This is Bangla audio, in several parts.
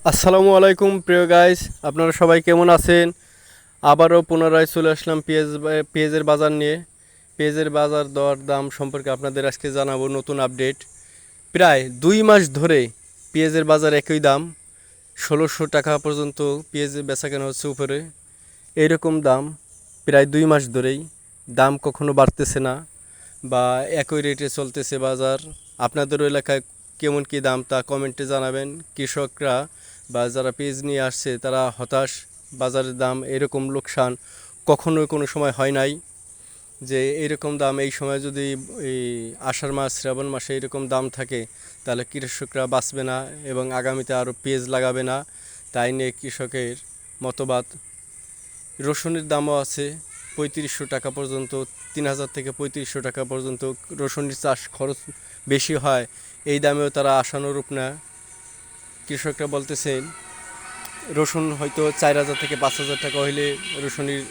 আসসালামু আলাইকুম প্রিয় গাইস, আপনারা সবাই কেমন আছেন? আবারও পুনরায় চলে আসলাম পেঁয়াজের বাজার নিয়ে। পেঁয়াজের বাজার দর দাম সম্পর্কে আপনাদের আজকে জানাবো নতুন আপডেট। প্রায় 2 মাস ধরে পেঁয়াজের বাজার একই দাম, 1600 টাকা পর্যন্ত পেঁয়াজের বেচাকেনা হচ্ছে উপরে। এইরকম দাম প্রায় 2 মাস ধরেই, দাম কখনো বাড়তেছে না বা একই রেটে চলতেছে বাজার। আপনাদের এলাকায় কেমন কী দাম তা কমেন্টে জানাবেন। কৃষকরা বা যারা পেঁয়াজ নিয়ে আসছে তারা হতাশ। বাজারের দাম এরকম লোকসান কখনো কোনো সময় হয় নাই, যে এরকম দাম এই সময় যদি এই আষাঢ় মাস শ্রাবণ মাসে এরকম দাম থাকে তাহলে কৃষকরা বাঁচবে না এবং আগামীতে আরও পেঁয়াজ লাগাবে না। তাই নিয়ে কৃষকের মতবাদ। রসুনের দামও আছে 3500 টাকা পর্যন্ত, 3000 থেকে 3500 টাকা পর্যন্ত রসুনের চাষ খরচ বেশি হয়, এই দামেও তারা আশানুরূপ না। কৃষকরা বলতেছেন রসুন হয়তো 4000 থেকে 5000 টাকা হইলে রসুনের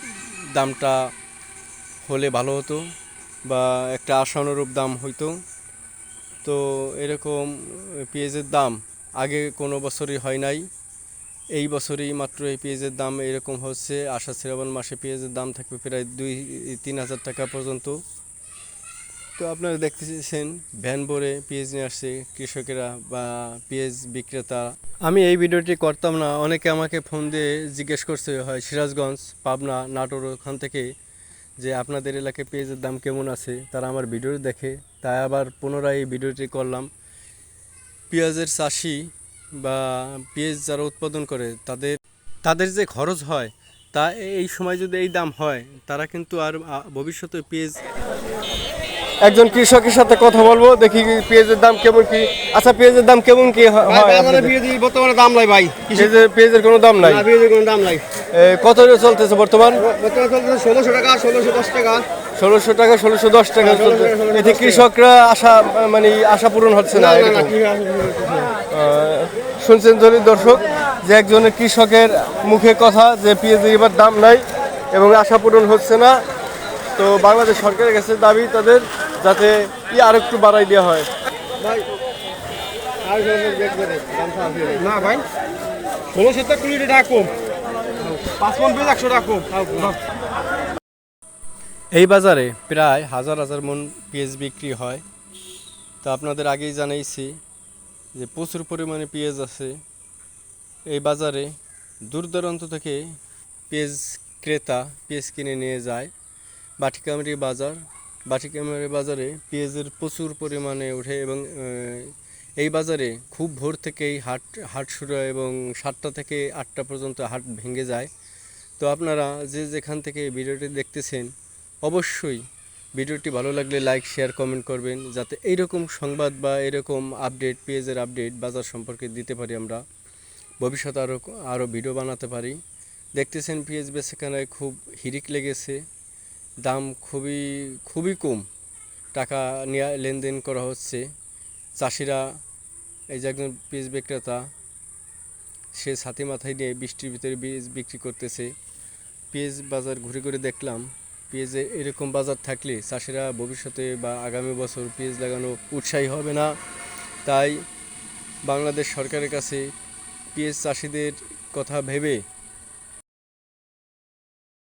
দামটা হলে ভালো হতো বা একটা আশানুরূপ দাম হইতো। তো এরকম পেঁয়াজের দাম আগে কোনো বছরই হয় নাই, এই বছরই মাত্র এই পেঁয়াজের দাম এরকম হচ্ছে। আষাঢ় শ্রাবণ মাসে পেঁয়াজের দাম থাকবে প্রায় 2-3000 টাকা পর্যন্ত। তো আপনারা দেখতেছেন ভ্যান ভরে পেঁয়াজ নিয়ে আসছে কৃষকেরা বা পেঁয়াজ বিক্রেতা। আমি এই ভিডিওটি করতাম না, অনেকে আমাকে ফোন দিয়ে জিজ্ঞেস করছে, হয় সিরাজগঞ্জ, পাবনা, নাটোর ওখান থেকে, যে আপনাদের এলাকায় পেঁয়াজের দাম কেমন আছে। তারা আমার ভিডিও দেখে, তাই আবার পুনরায় এই ভিডিওটি করলাম। পেঁয়াজের চাষি বা পেঁয়াজ যারা উৎপাদন করে তাদের তাদের যে খরচ হয়, তা এই সময় যদি এই দাম হয়, তারা কিন্তু আর ভবিষ্যতে পেঁয়াজ। একজন কৃষকের সাথে কথা বলবো, দেখি পেঁয়াজের দাম কেমন কি। আচ্ছা, পেঁয়াজের দাম কেমন কি হয়? আমাদের বর্তমানে দাম নাই ভাই, পেঁয়াজের কোনো দাম নাই, পেঁয়াজের কোনো দাম নাই। কত চলতেছে বর্তমান? বর্তমানে চলতেছে 1600 টাকা, 1610 টাকা। 1600 টাকা, 1610 টাকা চলছে। এতে কৃষকরা আশা পূরণ হচ্ছে না এরকম। শুনছেন যদি দর্শক, যে একজনের কৃষকের মুখে কথা যে পেঁয়াজের এবার দাম নাই এবং আশা পূরণ হচ্ছে না। তো বাংলাদেশ সরকারের কাছে দাবি তাদের, যাতে আর একটু বাড়াই দেওয়া হয়। না ভাই, 1620 টাকা কম, 5 মণ পেঁয়াজ 100 টাকা কম। এই বাজারে প্রায় হাজার হাজার মন পেঁয়াজ বিক্রি হয়। তো আপনাদের আগেই জানাইছি যে প্রচুর পরিমাণে পেঁয়াজ আছে এই বাজারে। দূর দূরান্ত থেকে পেঁয়াজ ক্রেতা পেঁয়াজ কিনে নিয়ে যায়। বাটিকামারি বাজারে পেঁয়াজের প্রচুর পরিমাণে ওঠে এবং এই বাজারে খুব ভোর থেকেই হাট শুরু হয় এবং 7টা থেকে 8টা পর্যন্ত হাট ভেঙে যায়। তো আপনারা যে যেখান থেকে ভিডিওটি দেখতেছেন, অবশ্যই ভিডিওটি ভালো লাগলে লাইক, শেয়ার, কমেন্ট করবেন, যাতে এইরকম সংবাদ বা এরকম আপডেট, পেঁয়াজের আপডেট বাজার সম্পর্কে দিতে পারি আমরা, ভবিষ্যতে আরও ভিডিও বানাতে পারি। দেখতেছেন পেঁয়াজ বেচাকেনায় খুব হিড়িক লেগেছে, দাম খুবই খুবই কম টাকা নিয়ে লেনদেন করা হচ্ছে। চাষিরা, এই যে একজন পেঁয়াজ বিক্রেতা, সে ছাতি মাথায় নিয়ে বৃষ্টির ভিতরে পেঁয়াজ বিক্রি করতেছে। পেঁয়াজ বাজার ঘুরে ঘুরে দেখলাম, পেঁয়াজে এরকম বাজার থাকলে চাষিরা ভবিষ্যতে বা আগামী বছর পেঁয়াজ লাগানো উৎসাহী হবে না। তাই বাংলাদেশ সরকারের কাছে পেঁয়াজ চাষিদের কথা ভেবে